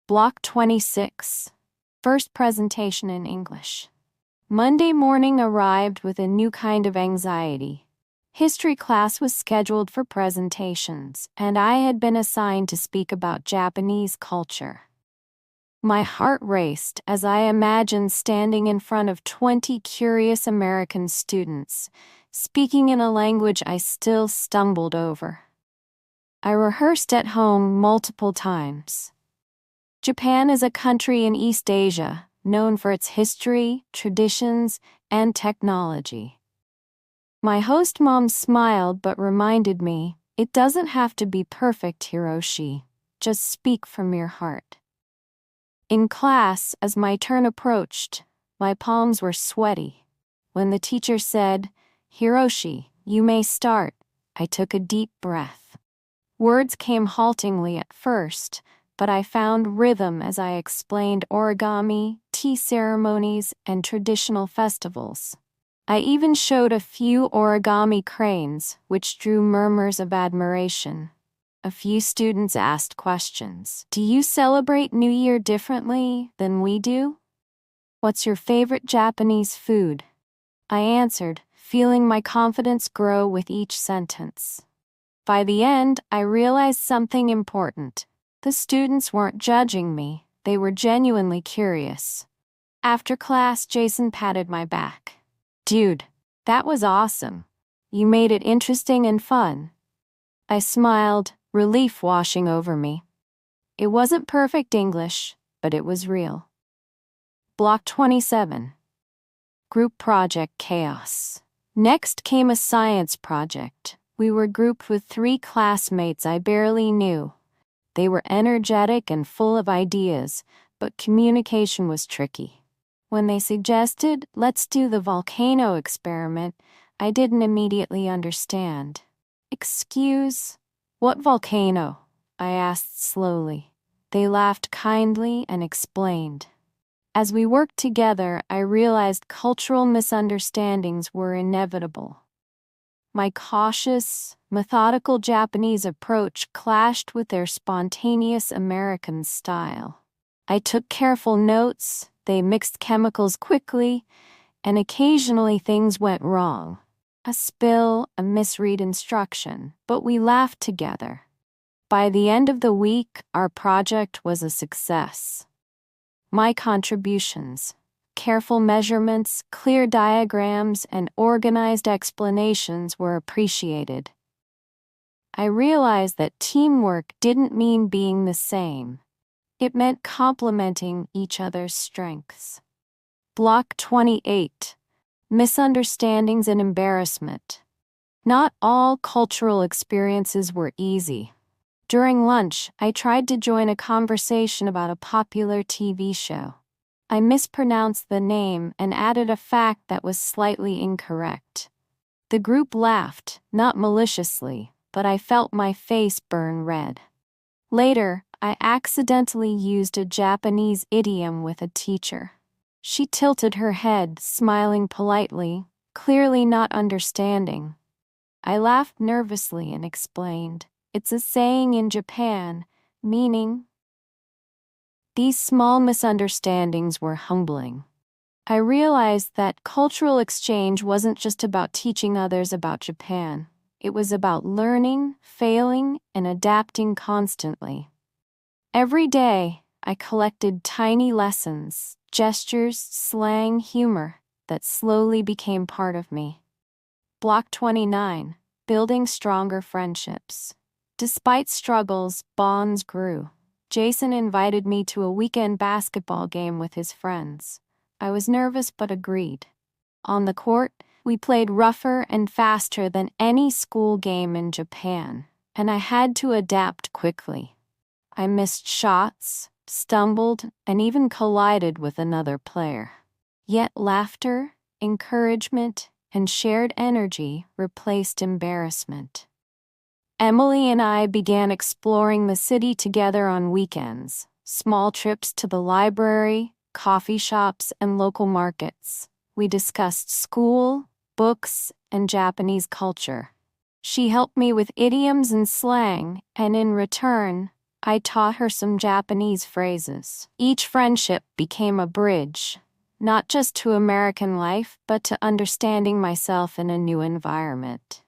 Block 26. First presentation in English. Monday morning arrived with a new kind of anxiety. History class was scheduled for presentations, and I had been assigned to speak about Japanese culture. My heart raced as I imagined standing in front of 20 curious American students, speaking in a language I still stumbled over. I rehearsed at home multiple times. Japan is a country in East Asia, known for its history, traditions, and technology. My host mom smiled but reminded me, "It doesn't have to be perfect, Hiroshi. Just speak from your heart." In class, as my turn approached, my palms were sweaty. When the teacher said, "Hiroshi, you may start," I took a deep breath. Words came haltingly at first, but I found rhythm as I explained origami, tea ceremonies, and traditional festivals. I even showed a few origami cranes, which drew murmurs of admiration. A few students asked questions. "Do you celebrate New Year differently than we do? What's your favorite Japanese food?" I answered, feeling my confidence grow with each sentence. By the end, I realized something important. The students weren't judging me, they were genuinely curious. After class, Jason patted my back. "Dude, that was awesome. You made it interesting and fun." I smiled, relief washing over me. It wasn't perfect English, but it was real. Block 27. Group project chaos. Next came a science project. We were grouped with 3 classmates I barely knew. They were energetic and full of ideas, but communication was tricky. When they suggested, "Let's do the volcano experiment," I didn't immediately understand. "Excuse? What volcano?" I asked slowly. They laughed kindly and explained. As we worked together, I realized cultural misunderstandings were inevitable. My cautious, methodical Japanese approach clashed with their spontaneous American style. I took careful notes, they mixed chemicals quickly, and occasionally things went wrong. A spill, a misread instruction, but we laughed together. By the end of the week, our project was a success. My contributions, careful measurements, clear diagrams, and organized explanations were appreciated. I realized that teamwork didn't mean being the same. It meant complementing each other's strengths. Block 28. Misunderstandings and embarrassment. Not all cultural experiences were easy. During lunch, I tried to join a conversation about a popular TV show. I mispronounced the name and added a fact that was slightly incorrect. The group laughed, not maliciously, but I felt my face burn red. Later, I accidentally used a Japanese idiom with a teacher. She tilted her head, smiling politely, clearly not understanding. I laughed nervously and explained, "It's a saying in Japan, meaning..." These small misunderstandings were humbling. I realized that cultural exchange wasn't just about teaching others about Japan. It was about learning, failing, and adapting constantly. Every day, I collected tiny lessons, gestures, slang, humor that slowly became part of me. Block 29. Building stronger friendships. Despite struggles, bonds grew. Jason invited me to a weekend basketball game with his friends. I was nervous but agreed. On the court, we played rougher and faster than any school game in Japan, and I had to adapt quickly. I missed shots, stumbled, and even collided with another player. Yet laughter, encouragement, and shared energy replaced embarrassment. Emily and I began exploring the city together on weekends, small trips to the library, coffee shops, and local markets. We discussed school, books, and Japanese culture. She helped me with idioms and slang, and in return, I taught her some Japanese phrases. Each friendship became a bridge, not just to American life, but to understanding myself in a new environment.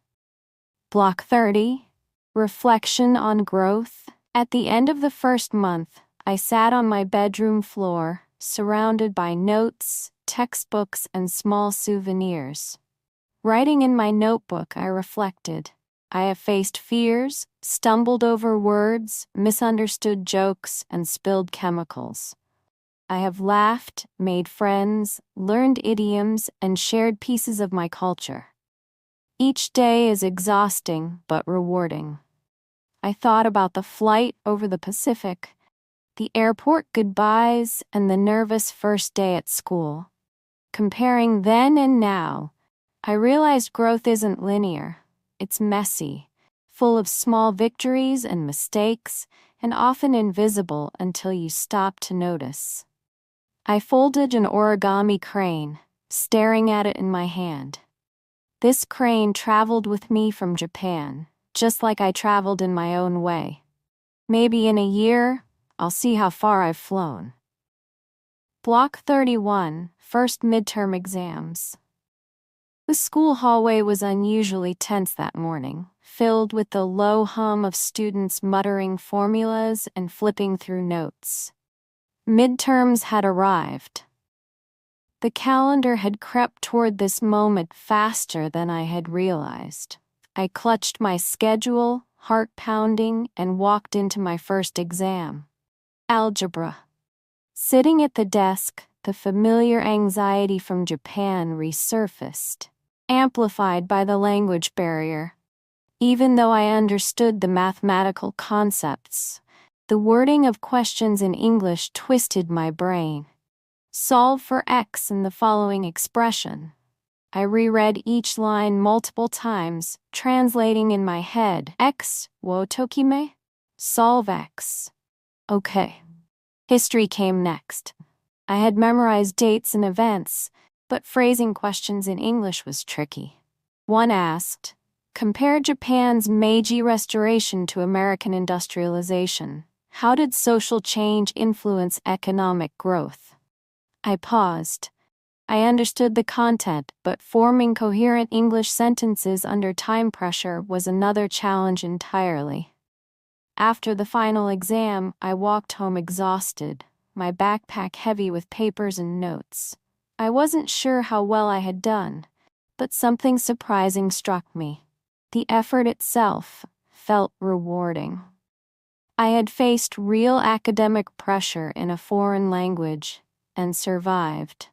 Block 30. Reflection on growth. At the end of the first month, I sat on my bedroom floor, surrounded by notes, textbooks, and small souvenirs. Writing in my notebook, I reflected. I have faced fears, stumbled over words, misunderstood jokes, and spilled chemicals. I have laughed, made friends, learned idioms, and shared pieces of my culture. Each day is exhausting but rewarding. I thought about the flight over the Pacific, the airport goodbyes, and the nervous first day at school. Comparing then and now, I realized growth isn't linear. It's messy, full of small victories and mistakes, and often invisible until you stop to notice. I folded an origami crane, staring at it in my hand. This crane traveled with me from Japan, just like I traveled in my own way. Maybe in a year, I'll see how far I've flown. Block 31, first midterm exams. The school hallway was unusually tense that morning, filled with the low hum of students muttering formulas and flipping through notes. Midterms had arrived. The calendar had crept toward this moment faster than I had realized. I clutched my schedule, heart pounding, and walked into my first exam. Algebra. Sitting at the desk, the familiar anxiety from Japan resurfaced, amplified by the language barrier. Even though I understood the mathematical concepts, the wording of questions in English twisted my brain. Solve for x in the following expression. I reread each line multiple times, translating in my head. X, wo tokime? Solve x. Okay. History came next. I had memorized dates and events, but phrasing questions in English was tricky. One asked, compare Japan's Meiji Restoration to American industrialization. How did social change influence economic growth? I paused. I understood the content, but forming coherent English sentences under time pressure was another challenge entirely. After the final exam, I walked home exhausted, my backpack heavy with papers and notes. I wasn't sure how well I had done, but something surprising struck me. The effort itself felt rewarding. I had faced real academic pressure in a foreign language and survived.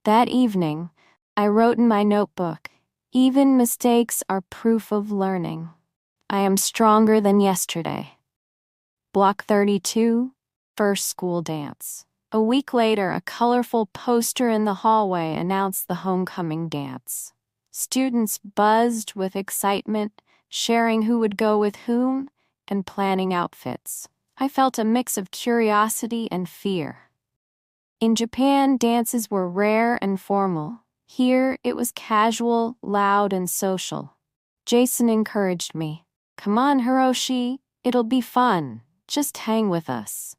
That evening, I wrote in my notebook, even mistakes are proof of learning. I am stronger than yesterday. Block 32, first school dance. A week later, a colorful poster in the hallway announced the homecoming dance. Students buzzed with excitement, sharing who would go with whom, and planning outfits. I felt a mix of curiosity and fear. In Japan, dances were rare and formal. Here, it was casual, loud, and social. Jason encouraged me. Come on, Hiroshi, it'll be fun. Just hang with us.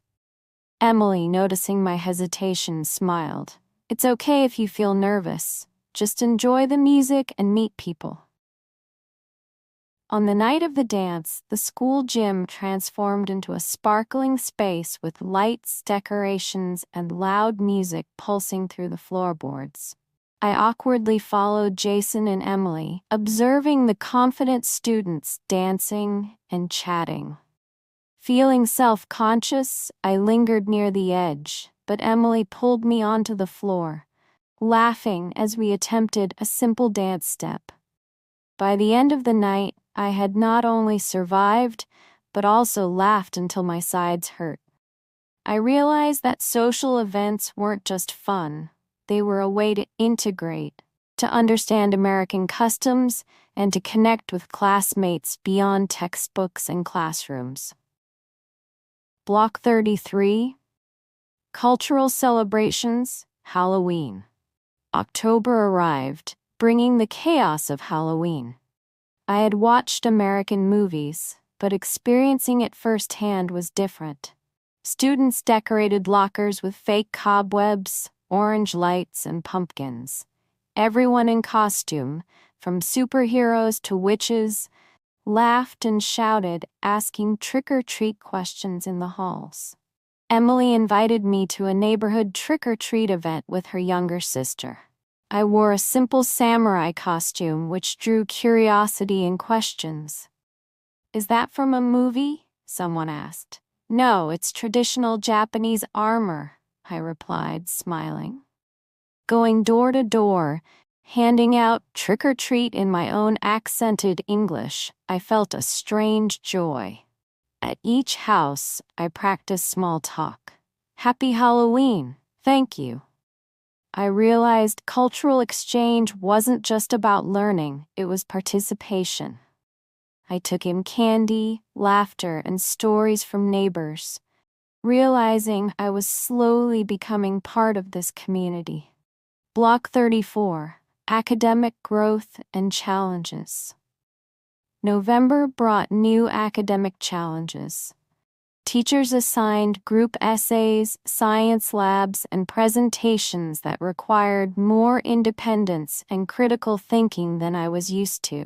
Emily, noticing my hesitation, smiled. It's okay if you feel nervous. Just enjoy the music and meet people. On the night of the dance, the school gym transformed into a sparkling space with lights, decorations, and loud music pulsing through the floorboards. I awkwardly followed Jason and Emily, observing the confident students dancing and chatting. Feeling self-conscious, I lingered near the edge, but Emily pulled me onto the floor, laughing as we attempted a simple dance step. By the end of the night, I had not only survived, but also laughed until my sides hurt. I realized that social events weren't just fun. They were a way to integrate, to understand American customs, and to connect with classmates beyond textbooks and classrooms. Block 33, Cultural Celebrations, Halloween. October arrived, bringing the chaos of Halloween. I had watched American movies, but experiencing it firsthand was different. Students decorated lockers with fake cobwebs, orange lights, and pumpkins. Everyone in costume, from superheroes to witches, laughed and shouted, asking trick-or-treat questions in the halls. Emily invited me to a neighborhood trick-or-treat event with her younger sister. I wore a simple samurai costume which drew curiosity and questions. "Is that from a movie?" someone asked. "No, it's traditional Japanese armor," I replied, smiling. Going door to door, handing out trick-or-treat in my own accented English, I felt a strange joy. At each house, I practiced small talk. "Happy Halloween, thank you." I realized cultural exchange wasn't just about learning, it was participation. I took in candy, laughter, and stories from neighbors, realizing I was slowly becoming part of this community. Block 34, Academic Growth and Challenges. November brought new academic challenges. Teachers assigned group essays, science labs, and presentations that required more independence and critical thinking than I was used to.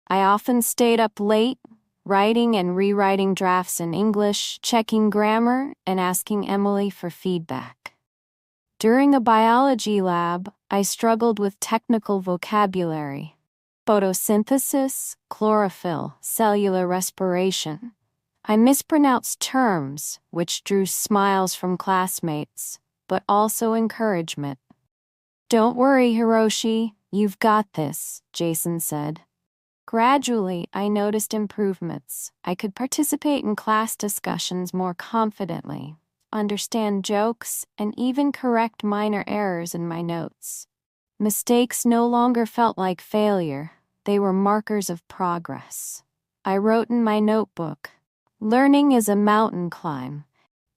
I often stayed up late, writing and rewriting drafts in English, checking grammar, and asking Emily for feedback. During a biology lab, I struggled with technical vocabulary. Photosynthesis, chlorophyll, cellular respiration. I mispronounced terms, which drew smiles from classmates, but also encouragement. "Don't worry, Hiroshi, you've got this," Jason said. Gradually, I noticed improvements. I could participate in class discussions more confidently, understand jokes, and even correct minor errors in my notes. Mistakes no longer felt like failure. They were markers of progress. I wrote in my notebook, "Learning is a mountain climb.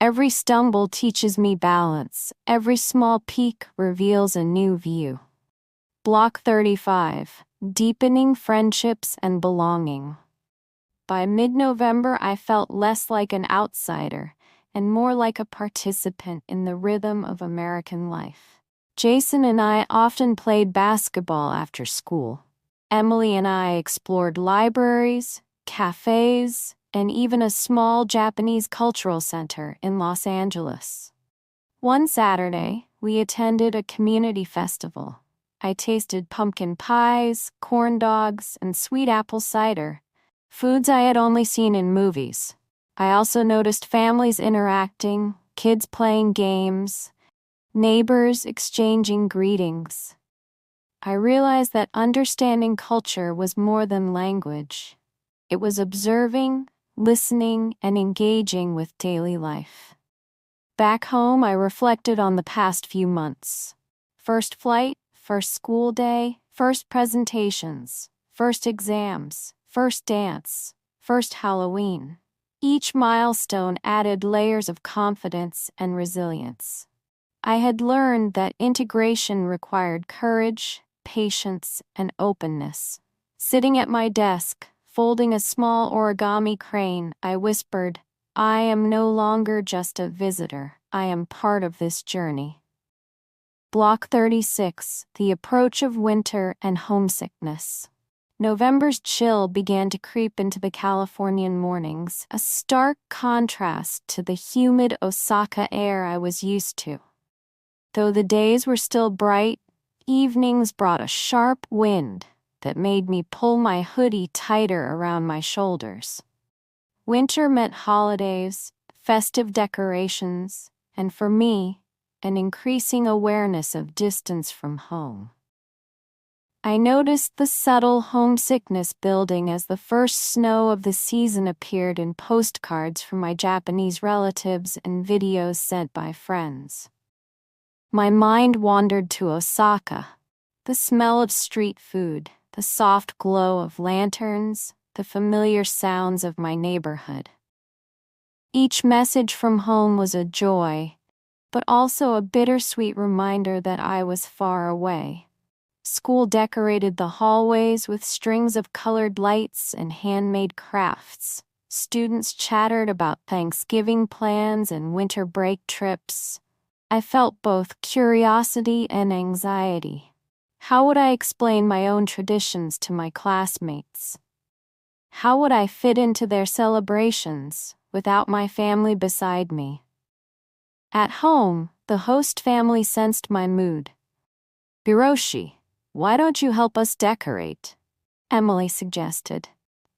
Every stumble teaches me balance. Every small peak reveals a new view." Block 35, Deepening Friendships and Belonging. By mid-November, I felt less like an outsider and more like a participant in the rhythm of American life. Jason and I often played basketball after school. Emily and I explored libraries, cafes, and even a small Japanese cultural center in Los Angeles. One Saturday, we attended a community festival. I tasted pumpkin pies, corn dogs, and sweet apple cider, foods I had only seen in movies. I also noticed families interacting, kids playing games, neighbors exchanging greetings. I realized that understanding culture was more than language. It was observing, listening, and engaging with daily life. Back home, I reflected on the past few months. First flight, first school day, first presentations, first exams, first dance, first Halloween. Each milestone added layers of confidence and resilience. I had learned that integration required courage, patience, and openness. Sitting at my desk, folding a small origami crane, I whispered, "I am no longer just a visitor. I am part of this journey." Block 36, The Approach of Winter and Homesickness. November's chill began to creep into the Californian mornings, a stark contrast to the humid Osaka air I was used to. Though the days were still bright, evenings brought a sharp wind that made me pull my hoodie tighter around my shoulders. Winter meant holidays, festive decorations, and for me, an increasing awareness of distance from home. I noticed the subtle homesickness building as the first snow of the season appeared in postcards from my Japanese relatives and videos sent by friends. My mind wandered to Osaka. The smell of street food, the soft glow of lanterns, the familiar sounds of my neighborhood. Each message from home was a joy, but also a bittersweet reminder that I was far away. School decorated the hallways with strings of colored lights and handmade crafts. Students chattered about Thanksgiving plans and winter break trips. I felt both curiosity and anxiety. How would I explain my own traditions to my classmates? How would I fit into their celebrations without my family beside me? At home, the host family sensed my mood. "Hiroshi, why don't you help us decorate?" Emily suggested.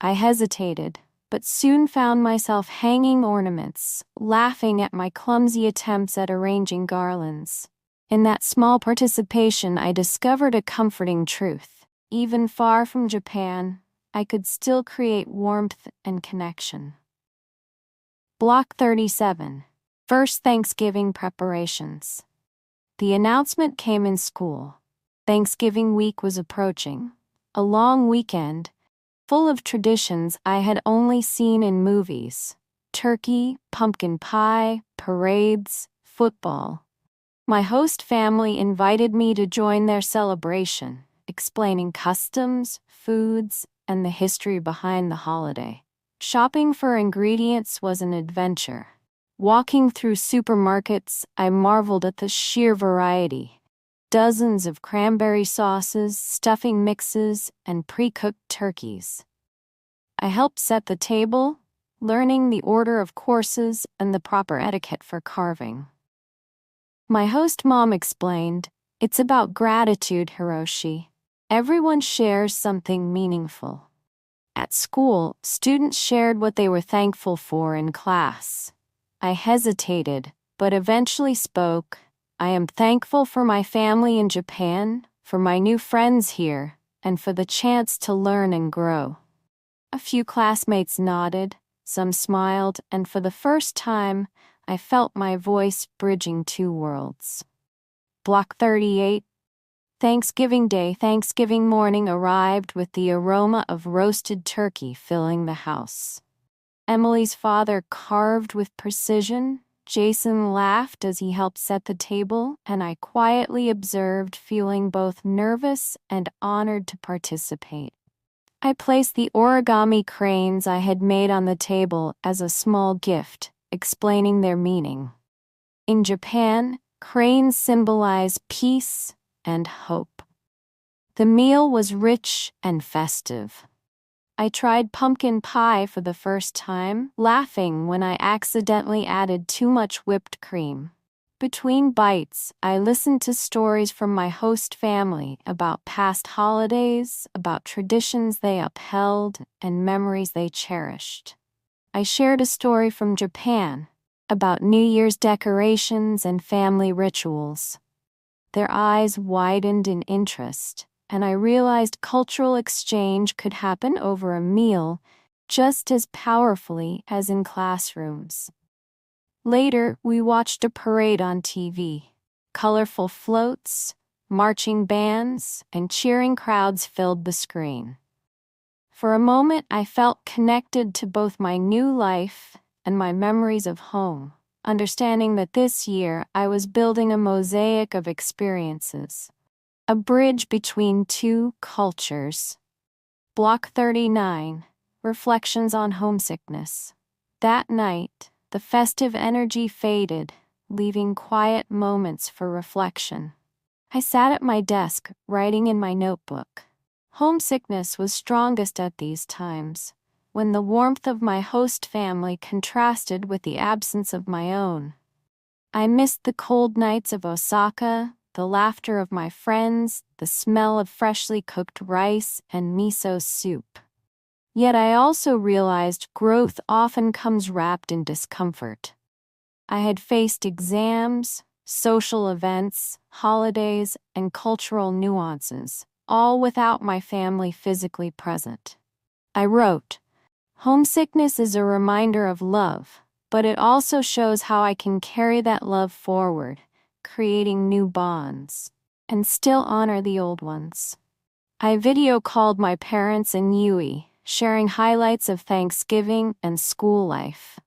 I hesitated, but soon found myself hanging ornaments, laughing at my clumsy attempts at arranging garlands. In that small participation, I discovered a comforting truth. Even far from Japan, I could still create warmth and connection. Block 37. First Thanksgiving preparations. The announcement came in school. Thanksgiving week was approaching, a long weekend, full of traditions I had only seen in movies: turkey, pumpkin pie, parades, football. My host family invited me to join their celebration, explaining customs, foods, and the history behind the holiday. Shopping for ingredients was an adventure. Walking through supermarkets, I marveled at the sheer variety. Dozens of cranberry sauces, stuffing mixes, and pre-cooked turkeys. I helped set the table, learning the order of courses and the proper etiquette for carving. My host mom explained, "It's about gratitude, Hiroshi. Everyone shares something meaningful." At school, students shared what they were thankful for in class. I hesitated, but eventually spoke. "I am thankful for my family in Japan, for my new friends here, and for the chance to learn and grow." A few classmates nodded, some smiled, and for the first time, I felt my voice bridging two worlds. Block 38. Thanksgiving Day. Thanksgiving morning arrived with the aroma of roasted turkey filling the house. Emily's father carved with precision. Jason laughed as he helped set the table, and I quietly observed, feeling both nervous and honored to participate. I placed the origami cranes I had made on the table as a small gift, explaining their meaning. In Japan, cranes symbolize peace and hope. The meal was rich and festive. I tried pumpkin pie for the first time, laughing when I accidentally added too much whipped cream. Between bites, I listened to stories from my host family about past holidays, about traditions they upheld, and memories they cherished. I shared a story from Japan, about New Year's decorations and family rituals. Their eyes widened in interest, and I realized cultural exchange could happen over a meal just as powerfully as in classrooms. Later, we watched a parade on TV. Colorful floats, marching bands, and cheering crowds filled the screen. For a moment, I felt connected to both my new life and my memories of home, understanding that this year I was building a mosaic of experiences, a bridge between two cultures. Block 39. Reflections on homesickness. That night, the festive energy faded, leaving quiet moments for reflection. I sat at my desk, writing in my notebook. Homesickness was strongest at these times, when the warmth of my host family contrasted with the absence of my own. I missed the cold nights of Osaka, the laughter of my friends, the smell of freshly cooked rice and miso soup. Yet I also realized growth often comes wrapped in discomfort. I had faced exams, social events, holidays, and cultural nuances, all without my family physically present. I wrote, "Homesickness is a reminder of love, but it also shows how I can carry that love forward, creating new bonds, and still honor the old ones." I video called my parents in Yui, sharing highlights of Thanksgiving and school life.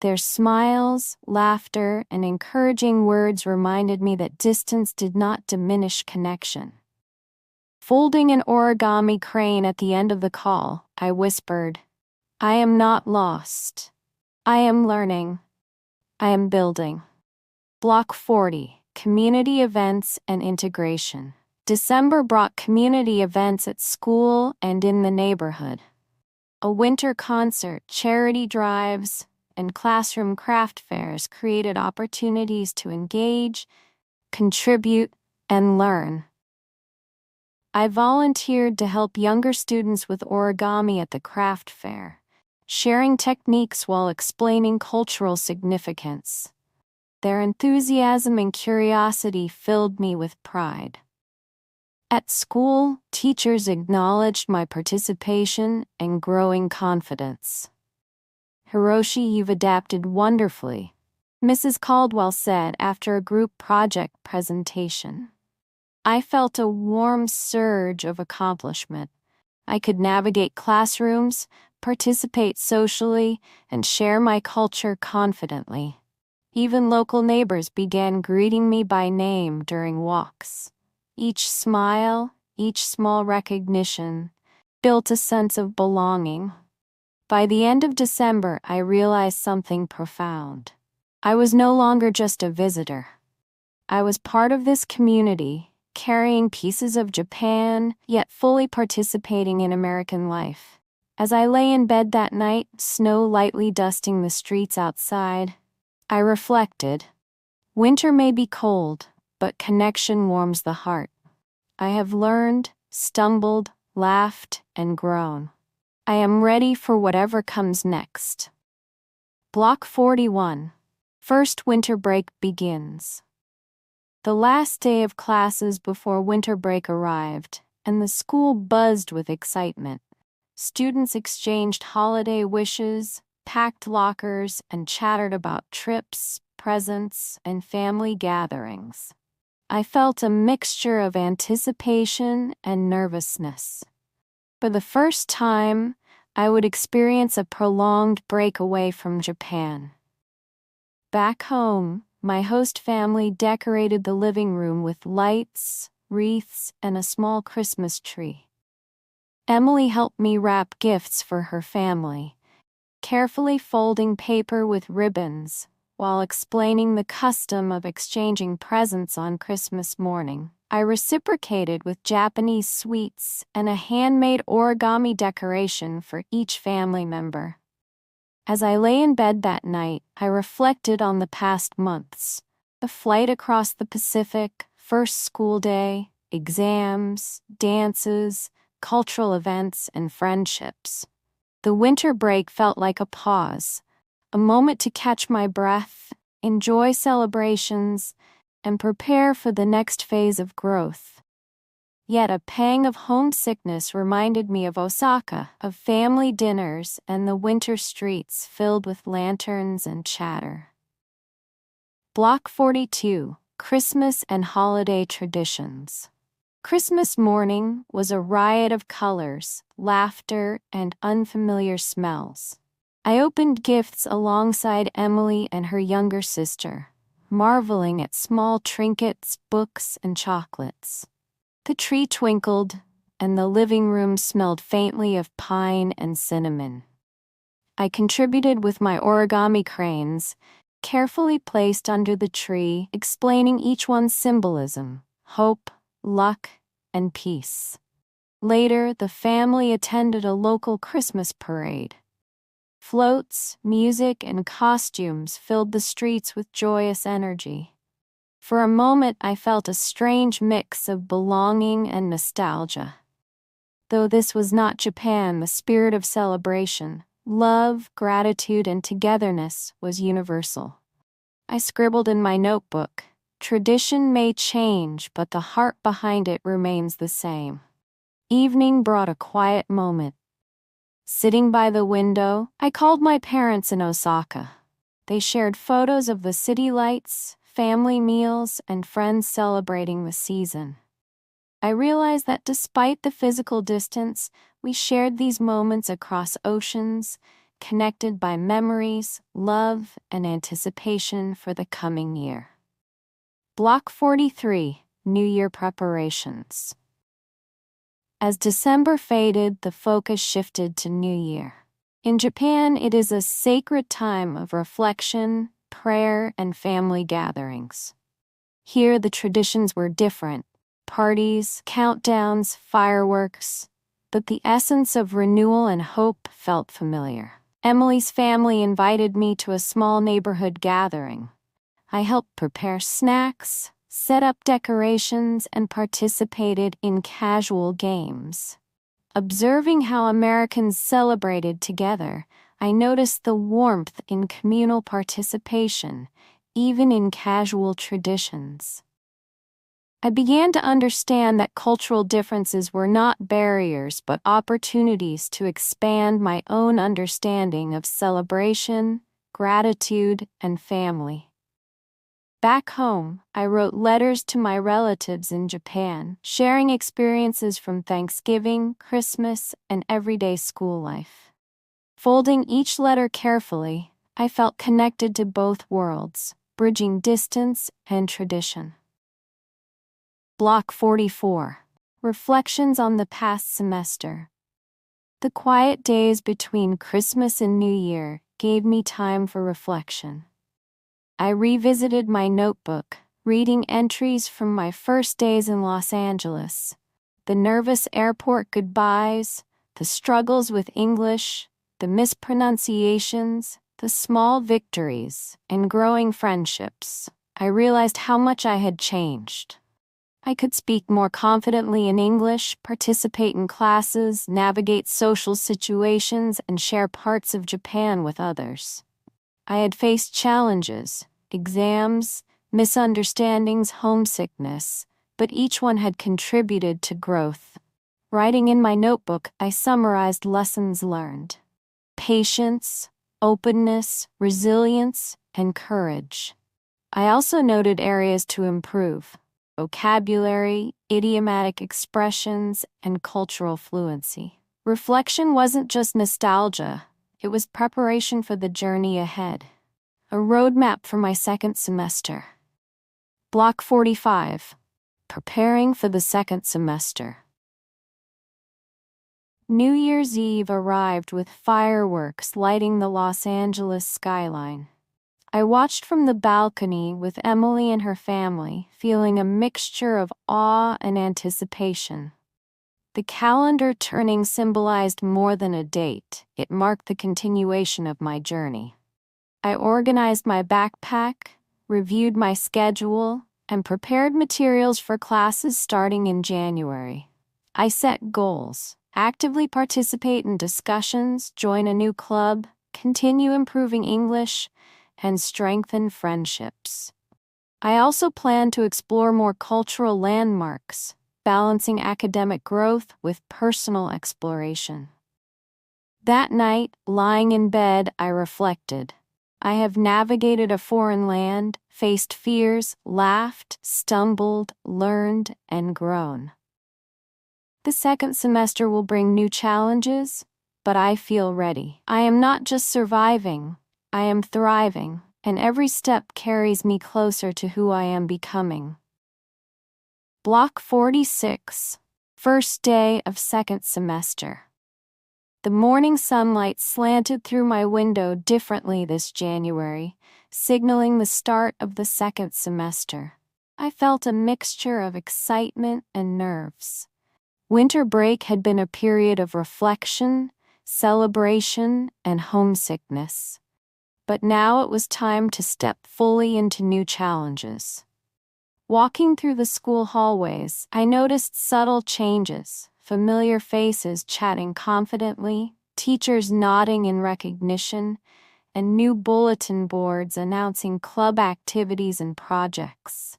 Their smiles, laughter, and encouraging words reminded me that distance did not diminish connection. Folding an origami crane at the end of the call, I whispered, I am not lost. I am learning. I am building. Block 40, Community Events and Integration. December brought community events at school and in the neighborhood. A winter concert, charity drives, and classroom craft fairs created opportunities to engage, contribute, and learn. I volunteered to help younger students with origami at the craft fair, sharing techniques while explaining cultural significance. Their enthusiasm and curiosity filled me with pride. At school, teachers acknowledged my participation and growing confidence. "Hiroshi, you've adapted wonderfully," Mrs. Caldwell said after a group project presentation. I felt a warm surge of accomplishment. I could navigate classrooms, participate socially, and share my culture confidently. Even local neighbors began greeting me by name during walks. Each smile, each small recognition, built a sense of belonging. By the end of December, I realized something profound. I was no longer just a visitor. I was part of this community, carrying pieces of Japan, yet fully participating in American life. As I lay in bed that night, snow lightly dusting the streets outside, I reflected. Winter may be cold, but connection warms the heart. I have learned, stumbled, laughed, and grown. I am ready for whatever comes next. Block 41. First winter break begins. The last day of classes before winter break arrived, and the school buzzed with excitement. Students exchanged holiday wishes, packed lockers, and chattered about trips, presents, and family gatherings. I felt a mixture of anticipation and nervousness. For the first time, I would experience a prolonged break away from Japan. Back home, my host family decorated the living room with lights, wreaths, and a small Christmas tree. Emily helped me wrap gifts for her family, carefully folding paper with ribbons, while explaining the custom of exchanging presents on Christmas morning. I reciprocated with Japanese sweets and a handmade origami decoration for each family member. As I lay in bed that night, I reflected on the past months. The flight across the Pacific, first school day, exams, dances, cultural events, and friendships. The winter break felt like a pause, a moment to catch my breath, enjoy celebrations, and prepare for the next phase of growth. Yet a pang of homesickness reminded me of Osaka, of family dinners and the winter streets filled with lanterns and chatter. Block 42, Christmas and Holiday Traditions. Christmas morning was a riot of colors, laughter, and unfamiliar smells. I opened gifts alongside Emily and her younger sister, marveling at small trinkets, books, and chocolates. The tree twinkled, and the living room smelled faintly of pine and cinnamon. I contributed with my origami cranes, carefully placed under the tree, explaining each one's symbolism: hope, luck, and peace. Later, the family attended a local Christmas parade. Floats, music, and costumes filled the streets with joyous energy. For a moment, I felt a strange mix of belonging and nostalgia. Though this was not Japan, the spirit of celebration, love, gratitude, and togetherness was universal. I scribbled in my notebook, "Tradition may change, but the heart behind it remains the same." Evening brought a quiet moment. Sitting by the window, I called my parents in Osaka. They shared photos of the city lights, family meals, and friends celebrating the season. I realized that despite the physical distance, we shared these moments across oceans, connected by memories, love, and anticipation for the coming year. Block 43, New Year Preparations. As December faded, the focus shifted to New Year. In Japan, it is a sacred time of reflection, prayer, and family gatherings. Here, the traditions were different: parties, countdowns, fireworks, but the essence of renewal and hope felt familiar. Emily's family invited me to a small neighborhood gathering. I helped prepare snacks, set up decorations, and participated in casual games. Observing how Americans celebrated together, I noticed the warmth in communal participation, even in casual traditions. I began to understand that cultural differences were not barriers but opportunities to expand my own understanding of celebration, gratitude, and family. Back home, I wrote letters to my relatives in Japan, sharing experiences from Thanksgiving, Christmas, and everyday school life. Folding each letter carefully, I felt connected to both worlds, bridging distance and tradition. Block 44. Reflections on the past semester. The quiet days between Christmas and New Year gave me time for reflection. I revisited my notebook, reading entries from my first days in Los Angeles. The nervous airport goodbyes, the struggles with English, the mispronunciations, the small victories, and growing friendships. I realized how much I had changed. I could speak more confidently in English, participate in classes, navigate social situations, and share parts of Japan with others. I had faced challenges, exams, misunderstandings, homesickness, but each one had contributed to growth. Writing in my notebook, I summarized lessons learned: patience, openness, resilience, and courage. I also noted areas to improve: vocabulary, idiomatic expressions, and cultural fluency. Reflection wasn't just nostalgia, it was preparation for the journey ahead. A roadmap for my second semester. Block 45. Preparing for the second semester. New Year's Eve arrived with fireworks lighting the Los Angeles skyline. I watched from the balcony with Emily and her family, feeling a mixture of awe and anticipation. The calendar turning symbolized more than a date; it marked the continuation of my journey. I organized my backpack, reviewed my schedule, and prepared materials for classes starting in January. I set goals: actively participate in discussions, join a new club, continue improving English, and strengthen friendships. I also plan to explore more cultural landmarks, balancing academic growth with personal exploration. That night, lying in bed, I reflected. I have navigated a foreign land, faced fears, laughed, stumbled, learned, and grown. The second semester will bring new challenges, but I feel ready. I am not just surviving, I am thriving, and every step carries me closer to who I am becoming. Block 46. First day of second semester. The morning sunlight slanted through my window differently this January, signaling the start of the second semester. I felt a mixture of excitement and nerves. Winter break had been a period of reflection, celebration, and homesickness. But now it was time to step fully into new challenges. Walking through the school hallways, I noticed subtle changes: familiar faces chatting confidently, teachers nodding in recognition, and new bulletin boards announcing club activities and projects.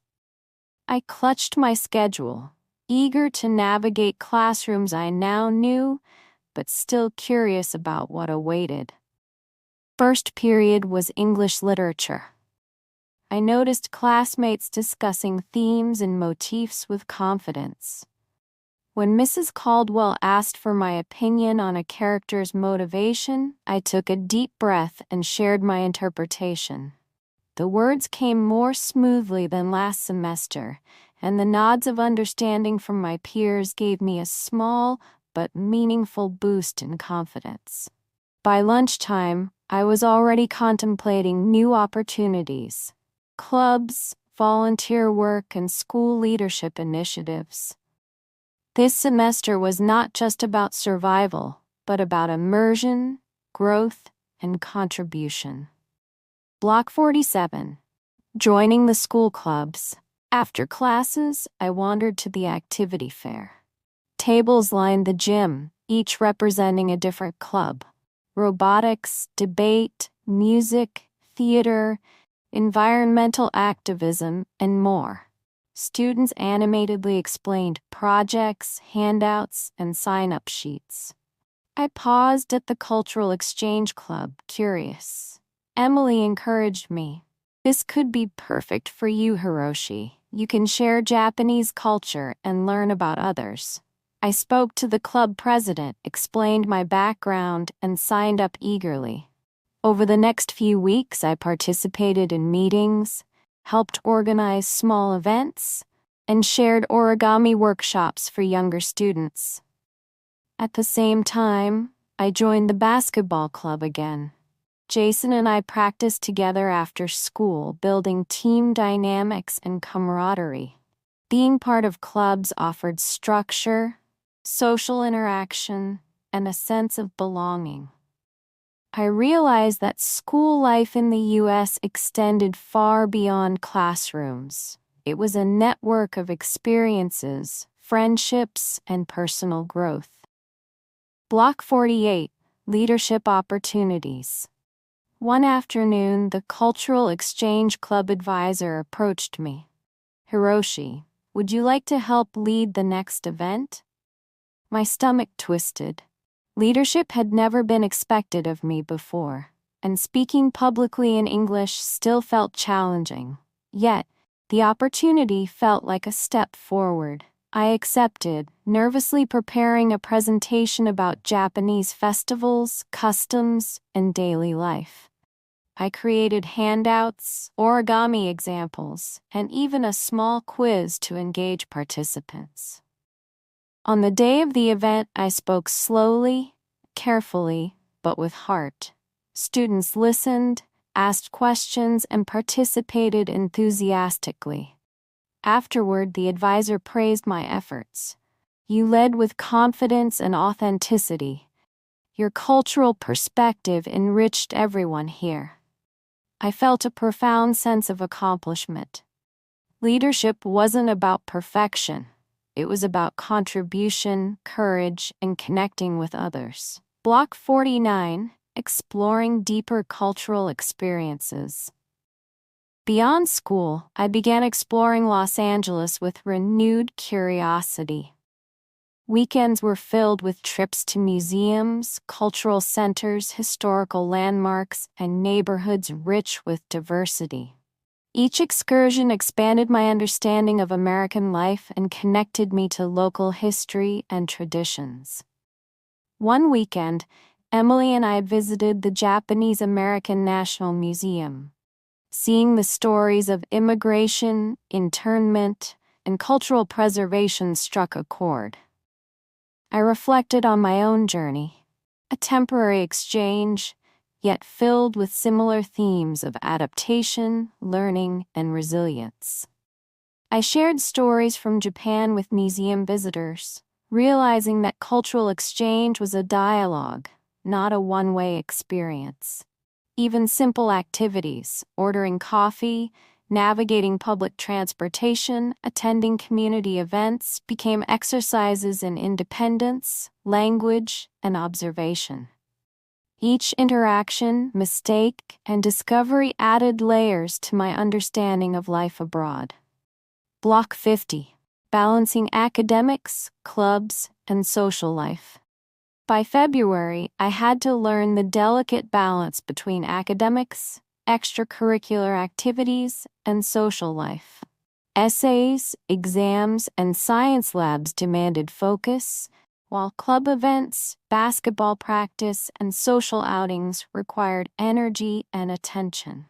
I clutched my schedule, eager to navigate classrooms I now knew, but still curious about what awaited. First period was English literature. I noticed classmates discussing themes and motifs with confidence. When Mrs. Caldwell asked for my opinion on a character's motivation, I took a deep breath and shared my interpretation. The words came more smoothly than last semester, and the nods of understanding from my peers gave me a small but meaningful boost in confidence. By lunchtime, I was already contemplating new opportunities: clubs, volunteer work, and school leadership initiatives. This semester was not just about survival, but about immersion, growth, and contribution. Block 47. Joining the school clubs. After classes, I wandered to the activity fair. Tables lined the gym, each representing a different club: robotics, debate, music, theater, environmental activism, and more. Students animatedly explained projects, handouts, and sign-up sheets. I paused at the Cultural Exchange Club, curious. Emily encouraged me. "This could be perfect for you, Hiroshi. You can share Japanese culture and learn about others." I spoke to the club president, explained my background, and signed up eagerly. Over the next few weeks, I participated in meetings, helped organize small events, and shared origami workshops for younger students. At the same time, I joined the basketball club again. Jason and I practiced together after school, building team dynamics and camaraderie. Being part of clubs offered structure, social interaction, and a sense of belonging. I realized that school life in the U.S. extended far beyond classrooms. It was a network of experiences, friendships, and personal growth. Block 48. Leadership opportunities. One afternoon, the Cultural Exchange Club advisor approached me. "Hiroshi, would you like to help lead the next event?" My stomach twisted. Leadership had never been expected of me before, and speaking publicly in English still felt challenging. Yet, the opportunity felt like a step forward. I accepted, nervously preparing a presentation about Japanese festivals, customs, and daily life. I created handouts, origami examples, and even a small quiz to engage participants. On the day of the event, I spoke slowly, carefully, but with heart. Students listened, asked questions, and participated enthusiastically. Afterward, the advisor praised my efforts. "You led with confidence and authenticity. Your cultural perspective enriched everyone here." I felt a profound sense of accomplishment. Leadership wasn't about perfection. It was about contribution, courage, and connecting with others. Block 49. Exploring deeper cultural experiences. Beyond school, I began exploring Los Angeles with renewed curiosity. Weekends were filled with trips to museums, cultural centers, historical landmarks, and neighborhoods rich with diversity. Each excursion expanded my understanding of American life and connected me to local history and traditions. One weekend, Emily and I visited the Japanese American National Museum. Seeing the stories of immigration, internment, and cultural preservation struck a chord. I reflected on my own journey, a temporary exchange, yet filled with similar themes of adaptation, learning, and resilience. I shared stories from Japan with museum visitors, realizing that cultural exchange was a dialogue, not a one-way experience. Even simple activities, ordering coffee, navigating public transportation, attending community events, became exercises in independence, language, and observation. Each interaction, mistake, and discovery added layers to my understanding of life abroad. Block 50. Balancing academics, clubs, and social life. By February, I had to learn the delicate balance between academics, extracurricular activities, and social life. Essays, exams, and science labs demanded focus, while club events, basketball practice, and social outings required energy and attention.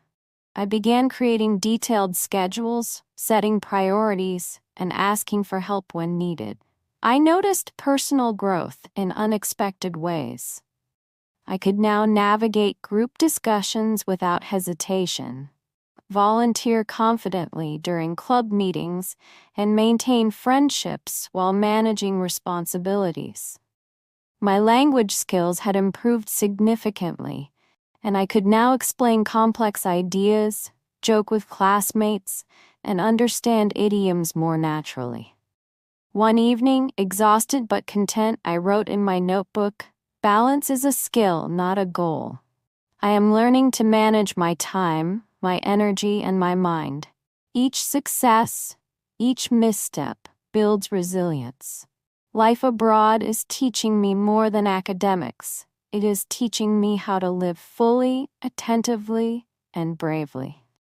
I began creating detailed schedules, setting priorities, and asking for help when needed. I noticed personal growth in unexpected ways. I could now navigate group discussions without hesitation, volunteer confidently during club meetings, and maintain friendships while managing responsibilities. My language skills had improved significantly, and I could now explain complex ideas, joke with classmates, and understand idioms more naturally. One evening, exhausted but content, I wrote in my notebook, "Balance is a skill, not a goal. I am learning to manage my time, my energy, and my mind. Each success, each misstep, builds resilience. Life abroad is teaching me more than academics. It is teaching me how to live fully, attentively, and bravely."